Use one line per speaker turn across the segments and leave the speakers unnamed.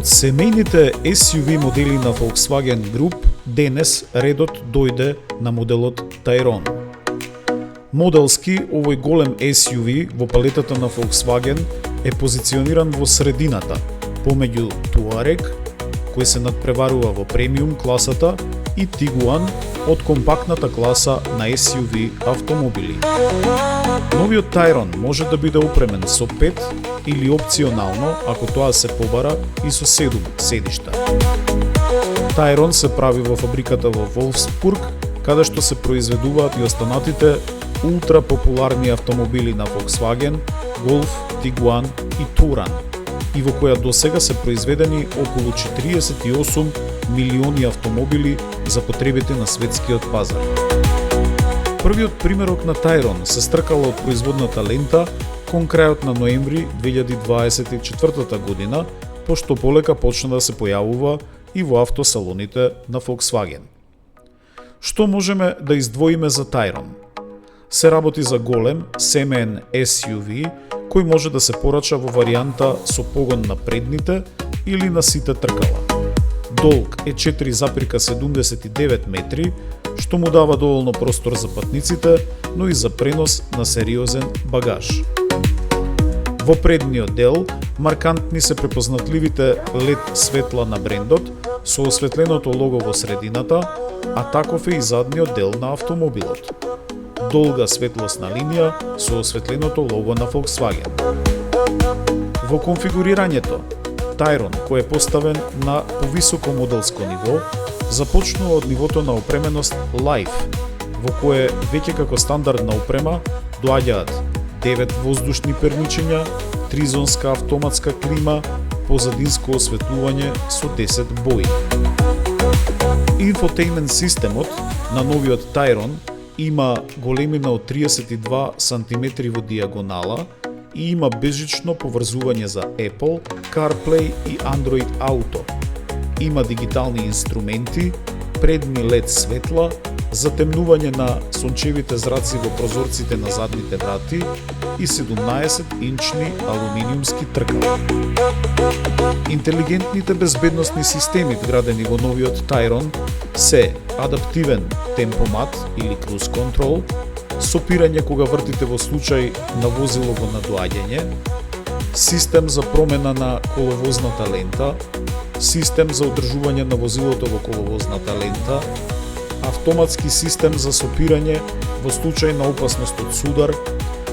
Од семејните SUV модели на Volkswagen Group, денес редот дојде на моделот Tayron. Моделски, овој голем SUV во палетата на Volkswagen е позициониран во средината, помеѓу Touareg, кој се надпреварува во премиум класата, и Tiguan од компактната класа на SUV автомобили. Новиот Tayron може да биде опремен со 5 или опционално, ако тоа се побара, и со 7 седишта. Tayron се прави во фабриката во Wolfsburg, каде што се произведуваат и останатите ултра популарни автомобили на Volkswagen, Golf, Tiguan и Touran, и во која досега се произведени околу 48 милиони автомобили за потребите на светскиот пазар. Првиот примерок на Tayron се стркала од производната лента кон крајот на ноември 2024 година, пошто полека почна да се појавува и во автосалоните на Volkswagen. Што можеме да издвоиме за Tayron? Се работи за голем, семеен SUV, кој може да се порача во варијанта со погон на предните или на сите тркала. Долг е 4,79 метри, што му дава доволно простор за патниците, но и за пренос на сериозен багаж. Во предниот дел, маркантни се препознатливите LED светла на брендот, со осветленото лого во средината, а таков е и задниот дел на автомобилот. Долга светлосна линија со осветленото лого на Volkswagen. Во конфигурирањето, Tayron, кој е поставен на повисоко моделско ниво, започнува од нивото на опременост Life, во кое веќе како стандардна опрема доаѓаат 9 воздушни перничења, тризонска автоматска клима, позадинско осветлување со 10 бои. Инфотеймент системот на новиот Tayron има големина од 32 см во дијагонала и има безжично поврзување за Apple, CarPlay и Android Auto. Има дигитални инструменти, предни LED светла, затемнување на сончевите зраци во прозорците на задните врати и 17-инчни алуминиумски тркала. Интелигентните безбедносни системи вградени во новиот Tayron се адаптивен темпомат или cruise control, сопирање кога вртите во случај на возило во надоаѓање, систем за промена на коловозната лента, систем за одржување на возилото во коловозната лента, автоматски систем за сопирање во случај на опасност од судар,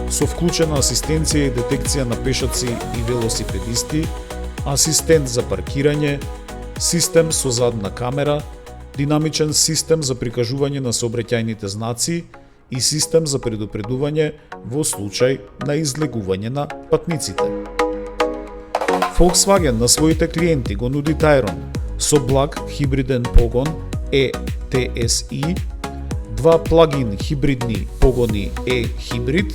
со вклучена асистенција и детекција на пешаци и велосипедисти, асистент за паркирање, систем со задна камера, динамичен систем за прикажување на сообраќајните знаци и систем за предупредување во случај на излегување на патниците. Volkswagen на своите клиенти го нуди Tayron со благ хибриден погон E-TSI, 2 плагин хибридни погони E-Hybrid,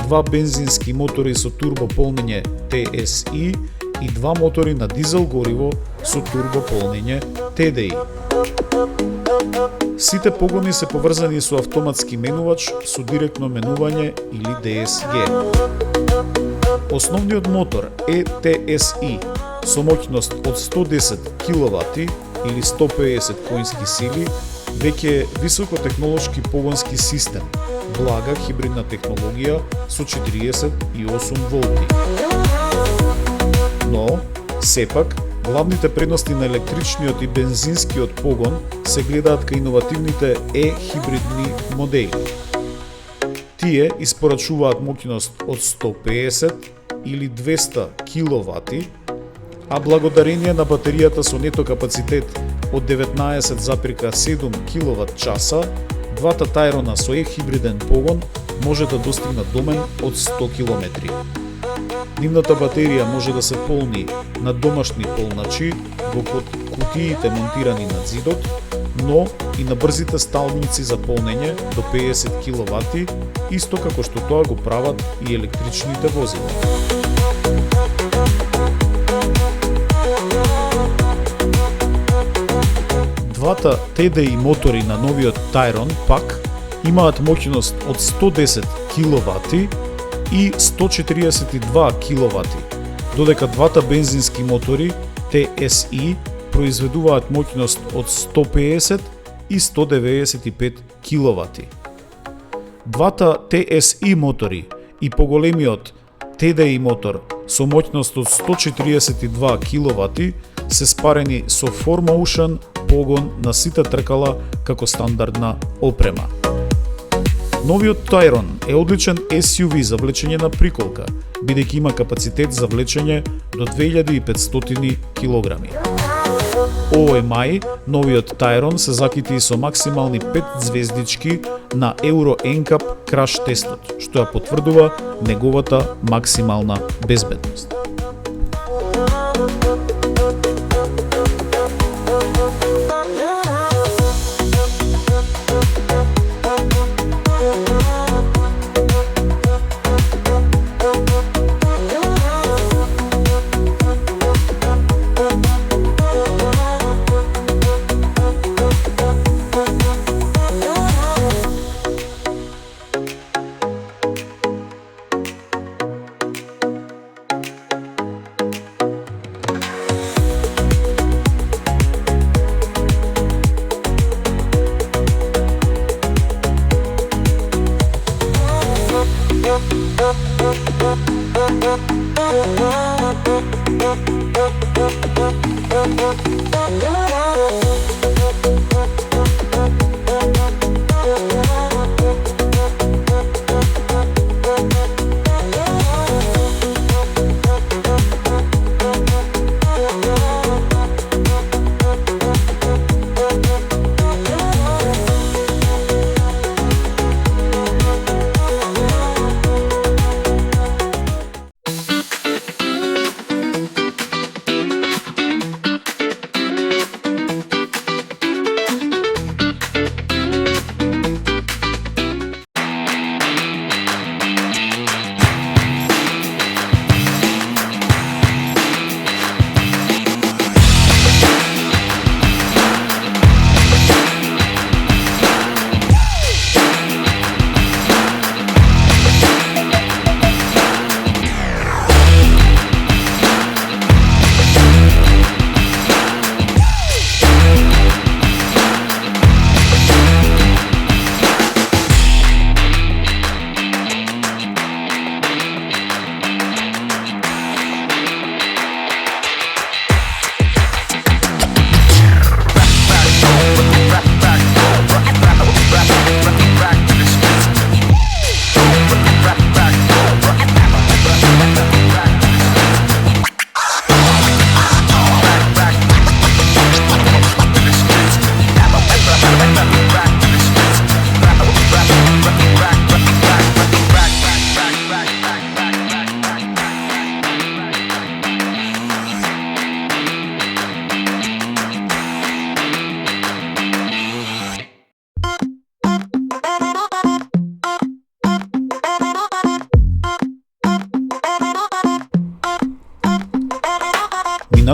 2 бензински мотори со турбо полнење TSI и 2 мотори на дизел гориво со турбо полнење TDI. Сите погони се поврзани со автоматски менувач со директно менување или DSG. Основниот мотор E-TSI со моќност од 110 kW или 150 коњски сили веќе е високотехнолошки погонски систем, блага хибридна технологија со 48 волти. Но, сепак, главните предности на електричниот и бензинскиот погон се гледаат кај иновативните E-хибридни модели. Тие испорачуваат моќност од 150 или 200 kW, а благодарение на батеријата со нето капацитет од 19,7 kWh, двата Tyrona со E-хибриден погон може да достигнат домен од 100 km. Нивната батерија може да се полни на домашни полначи во кутиите монтирани на зидот, но и на брзите сталници за полнење до 50 киловати, исто како што тоа го прават и електричните возила. Двата TDI мотори на новиот Tayron пак имаат моќност од 110 киловати и 142 киловати, додека двата бензински мотори TSI произведуваат моќност од 150 и 195 киловати. Двата TSI мотори и поголемиот TDI мотор со моќност од 142 киловати се спарени со 4Motion погон на сите тркала како стандардна опрема. Новиот Tayron е одличен SUV за влечење на приколка, бидејќи има капацитет за влечење до 2500 килограми. Овој мај, новиот Tayron се закити со максимални 5 звездички на Euro NCAP краш тестот, што ја потврдува неговата максимална безбедност.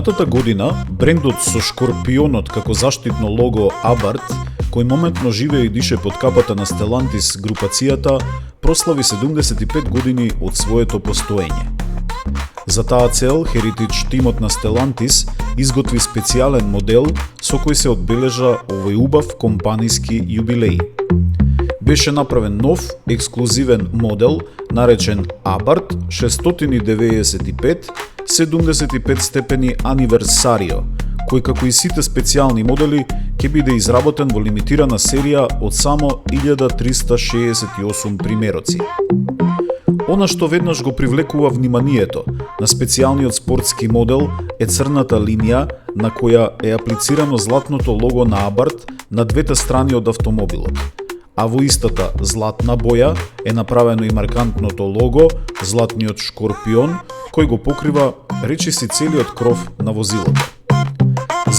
Минатата година, брендот со шкорпионот како заштитно лого Abarth, кој моментно живее и дише под капата на Stellantis групацијата, прослави 75 години од своето постоење. За таа цел, Heritage тимот на Stellantis изготви специјален модел со кој се одбележа овој убав компаниски јубилеј. Беше направен нов, ексклузивен модел, наречен Abarth 695 75 степени Anniversario, кој како и сите специјални модели ќе биде изработен во лимитирана серија од само 1368 примероци. Она што веднаш го привлекува вниманието на специјалниот спортски модел е црната линија на која е аплицирано златното лого на Abarth на двете страни од автомобилот, а во истата златна боја е направено и маркантното лого, златниот шкорпион, кој го покрива речиси целиот кров на возилото.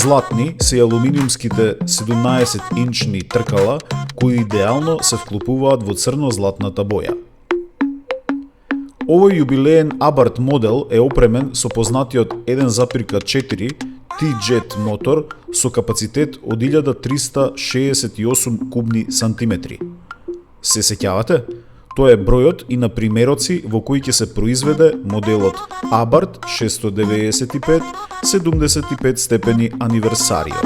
Златни се алуминиумските 17-инчни тркала кои идеално се вклопуваат во црно-златната боја. Овој јубилеен Abarth модел е опремен со познатиот 1,4 T-Jet мотор со капацитет од 1368 кубни сантиметри. Се сеќавате? Тоа е бројот и на примероци во кои ќе се произведе моделот Abarth 695 75 степени аниверсарио.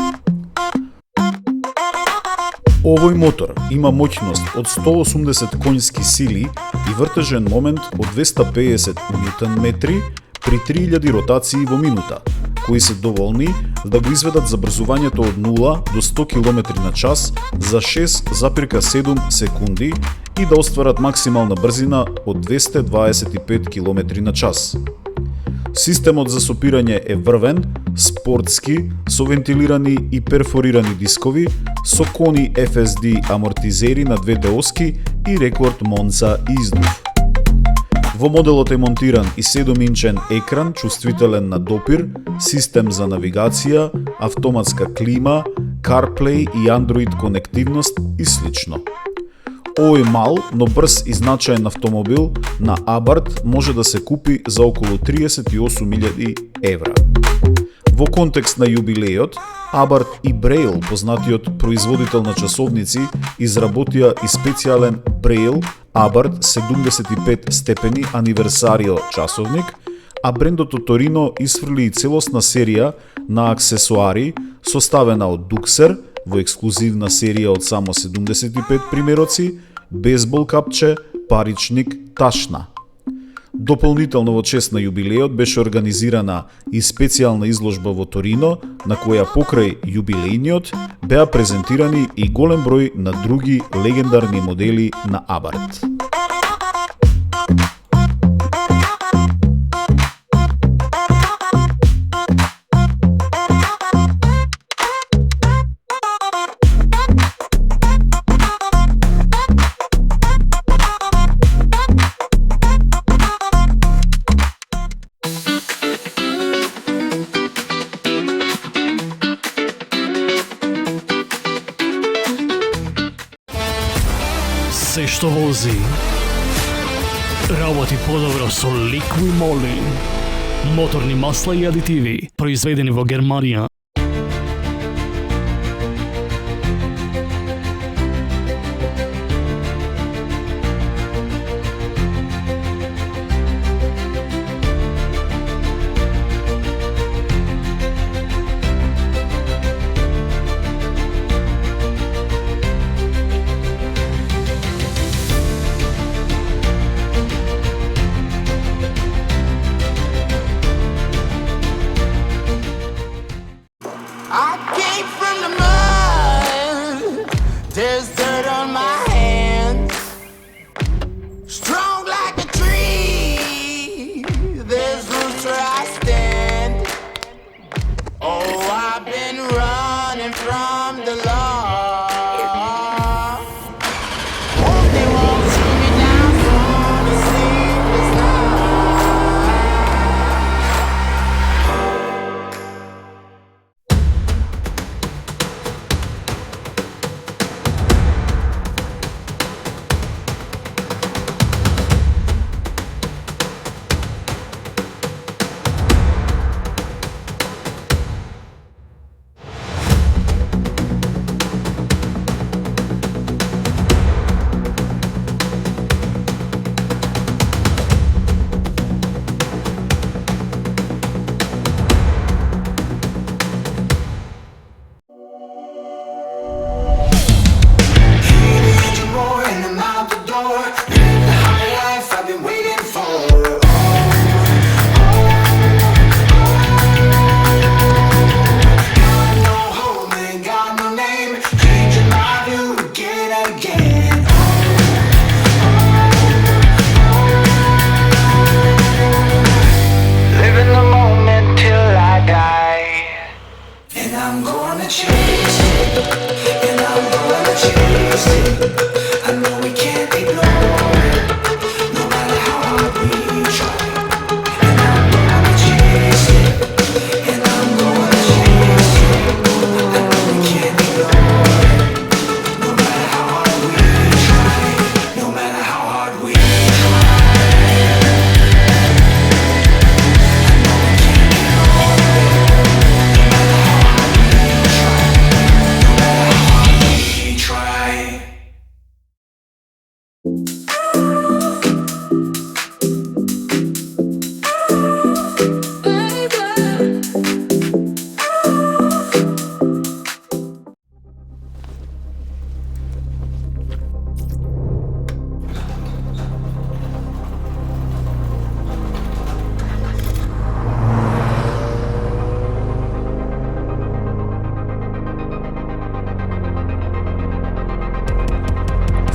Овој мотор има моќност од 180 конјски сили и вртежен момент од 250 Нм при 3000 ротации во минута, кои се доволни да го изведат забрзувањето од 0 до 100 км на час за 6,7 секунди и да остварат максимална брзина од 225 км на час. Системот за сопирање е врвен, спортски, со вентилирани и перфорирани дискови, со кони FSD амортизери на двете оски и рекорд Монца издув. Во моделот е монтиран и 7-инчен екран чувствителен на допир, систем за навигација, автоматска клима, CarPlay и Android конективност и слично. Овој мал, но брз и значаен автомобил на Abarth може да се купи за околу 38.000 евра. Во контекст на јубилејот, Abarth и Braille, познатиот производител на часовници, изработија и специјален Braille Abarth 75 степени аниверсарио часовник, а брендот од Торино исфрли и целосна серија на аксесуари составена од дуксер во ексклузивна серија од само 75 примероци, бейсбол капче, паричник, ташна. Дополнително во чест на јубилејот беше организирана и специјална изложба во Торино, на која покрај јубилејниот беа презентирани и голем број на други легендарни модели на Abarth.
Се што вози работи подобро со Liqui Moly. Моторни масла и адитиви, произведени во Германија.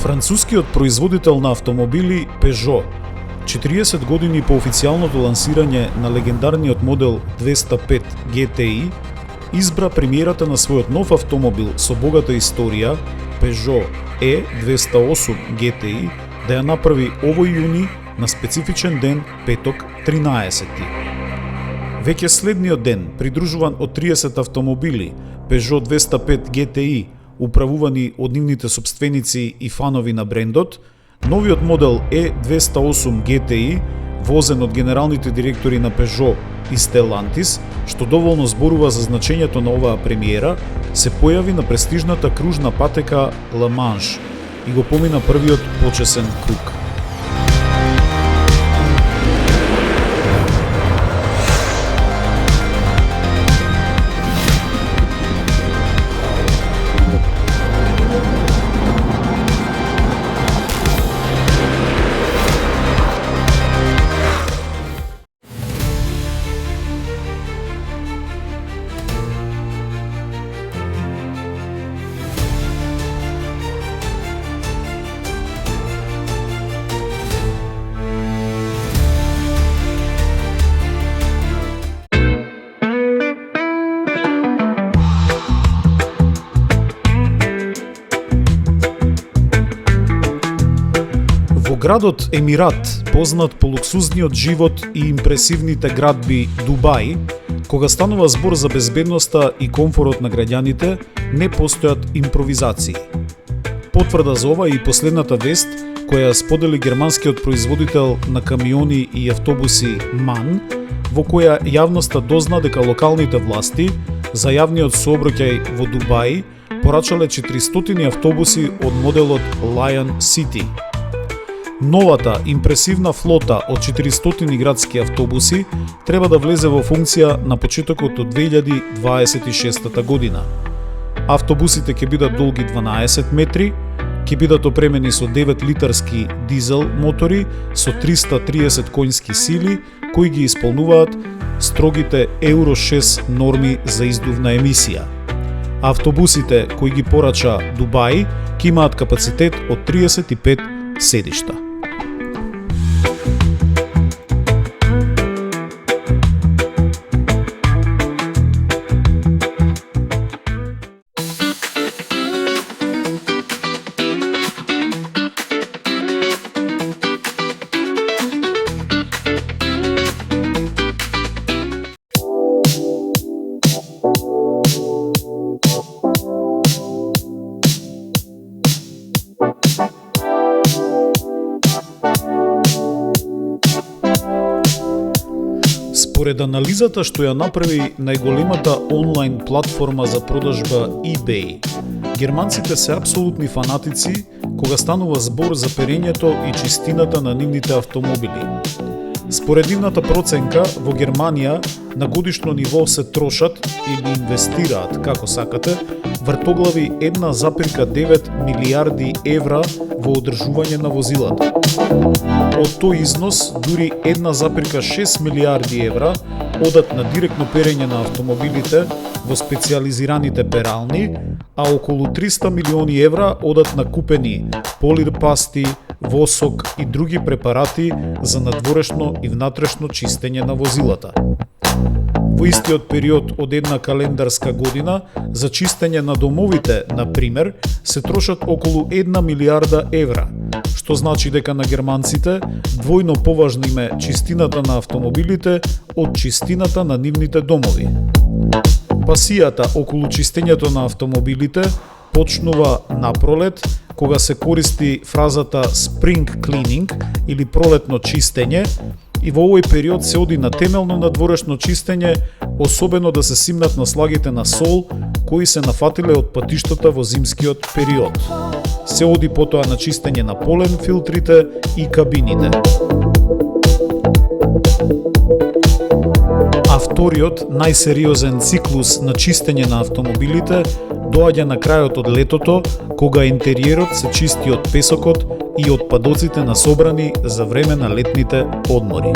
Францускиот производител на автомобили Peugeot, 40 години по официјалното лансирање на легендарниот модел 205 GTI, избра премиерата на својот нов автомобил со богата историја, Peugeot E208 GTI, да ја направи овој јуни на специфичен ден, петок 13. Веќе следниот ден, придружуван од 30 автомобили Peugeot 205 GTI, управувани од нивните собственици и фанови на брендот, новиот модел E208 GTI, возен од генералните директори на Peugeot и Stellantis, што доволно зборува за значењето на оваа премиера, се појави на престижната кружна патека Ла Манш и го помина првиот почесен круг. Градот Емират, познат по луксузниот живот и импресивните градби Дубај, кога станува збор за безбедноста и комфорот на граѓаните, не постојат импровизации. Потврда за ова и последната вест, која сподели германскиот производител на камиони и автобуси МАН, во која јавноста дозна дека локалните власти за јавниот сообраќај во Дубај порачале 400 автобуси од моделот Lion City. Новата импресивна флота од 400 градски автобуси треба да влезе во функција на почетокот од 2026 година. Автобусите ќе бидат долги 12 метри, ќе бидат опремени со 9 литарски дизел мотори со 330 конјски сили, кои ги исполнуваат строгите Euro 6 норми за издувна емисија. Автобусите кои ги порача Дубај ќе имаат капацитет од 35 седишта. Според анализата што ја направи најголемата онлайн платформа за продажба eBay, германците се апсолутни фанатици кога станува збор за перењето и чистината на нивните автомобили. Според нивната проценка, во Германија на годишно ниво се трошат или инвестираат, како сакате, вртоглави 1,9 милиарди евра во одржување на возилата. Од тој износ, дури 1,6 милиарди евра одат на директно перење на автомобилите во специјализираните перални, а околу 300 милиони евра одат на купени полирпасти, восок и други препарати за надворешно и внатрешно чистење на возилата. Во истиот период од една календарска година, за чистење на домовите, например, се трошат околу 1 милиарда евра, што значи дека на германците двојно поважна им е чистината на автомобилите од чистината на нивните домови. Пасијата околу чистењето на автомобилите почнува напролет, кога се користи фразата spring cleaning или пролетно чистење, и во овој период се оди на темелно надворешно чистење, особено да се симнат на слагите на сол кои се нафатиле од патиштата во зимскиот период. Се оди потоа на чистење на полен филтрите и кабините. А вториот, најсериозен циклус на чистење на автомобилите доаѓа на крајот од летото, кога интериерот се чисти од песокот и отпадоците на собрани за време на летните одмори.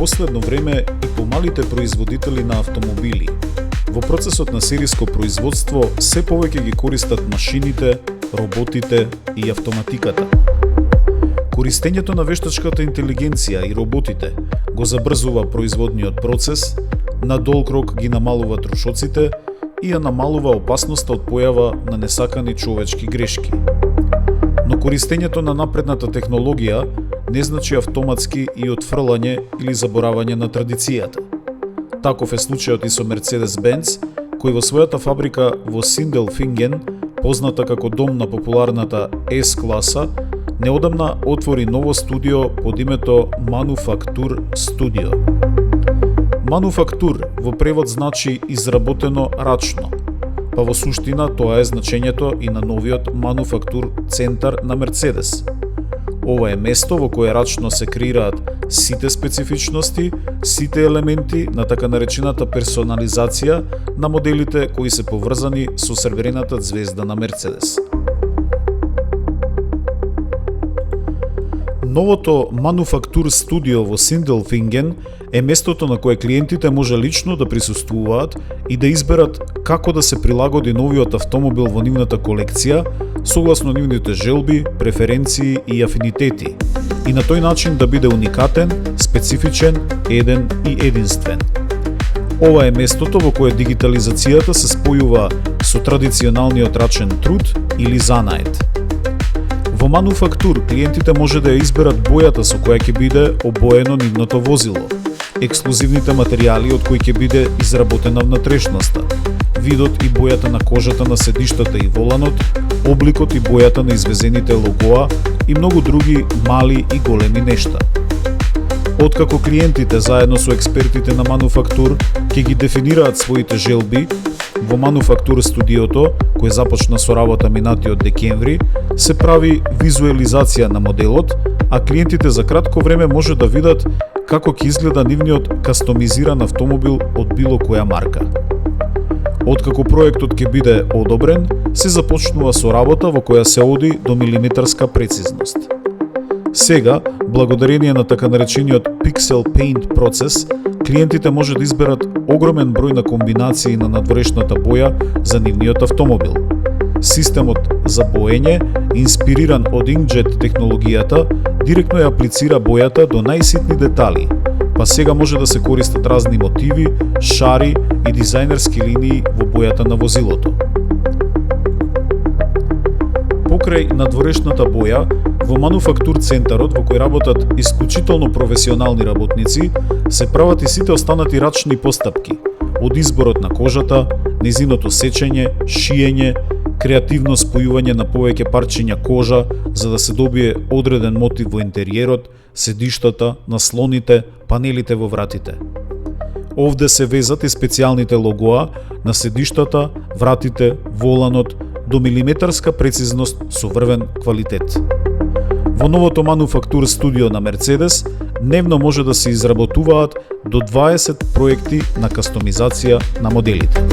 последно време и помалите производители на автомобили. Во процесот на сериско производство се повеќе ги користат машините, роботите и автоматиката. Користењето на вештачката интелигенција и роботите го забрзува производниот процес, на долг рок ги намалува трошоците и ја намалува опасноста од појава на несакани човечки грешки. Но користењето на напредната технологија не значи автоматски и отфрлање или заборавање на традицијата. Таков е случајот и со Mercedes-Benz, кој во својата фабрика во Sindelfingen, позната како дом на популарната S-класа, неодамна отвори ново студио под името Manufaktur Studio. Мануфактур во превод значи изработено рачно, па во суштина тоа е значењето и на новиот Мануфактур центар на Мерцедес. Ова е место во кое рачно се креираат сите специфичности, сите елементи на така наречената персонализација на моделите кои се поврзани со сребрената ѕвезда на Мерцедес. Новото Мануфактур студио во Sindelfingen е местото на кое клиентите може лично да присуствуваат и да изберат како да се прилагоди новиот автомобил во нивната колекција, согласно нивните желби, преференции и афинитети, и на тој начин да биде уникатен, специфичен, еден и единствен. Ова е местото во кое дигитализацијата се спојува со традиционалниот рачен труд или занает. Во Мануфактур клиентите може да ја изберат бојата со која ќе биде обоено нивното возило, ексклузивните материјали од кои ќе биде изработена внатрешноста, видот и бојата на кожата на седиштата и воланот, обликот и бојата на извезените логоа и многу други мали и големи нешта. Откако клиентите заедно со експертите на Мануфактур ќе ги дефинираат своите желби, во Мануфактур студиото, кој започна со работа минатиот декември, се прави визуализација на моделот, а клиентите за кратко време може да видат како ќе изгледа нивниот кастомизиран автомобил од било која марка. Откако проектот ќе биде одобрен, се започнува со работа во која се оди до милиметарска прецизност. Сега, благодарение на така наречениот Pixel Paint процес, клиентите може да изберат огромен број на комбинации на надворешната боја за нивниот автомобил. Системот за боење, инспириран од Inkjet технологијата, директно ја аплицира бојата до најситни детали, па сега може да се користат разни мотиви, шари и дизајнерски линии во бојата на возилото. Покрај надворешната боја, во Мануфактур центарот, во кој работат исклучително професионални работници, се прават и сите останати рачни постапки, од изборот на кожата, незиното сечење, шиење, креативно спојување на повеќе парчиња кожа за да се добие одреден мотив во интериерот, седиштата, наслоните, панелите во вратите. Овде се везат и специјалните логоа на седиштата, вратите, воланот, до милиметарска прецизност со врвен квалитет. Во новото Мануфактур студио на Мерцедес дневно може да се изработуваат до 20 проекти на кастомизација на моделите.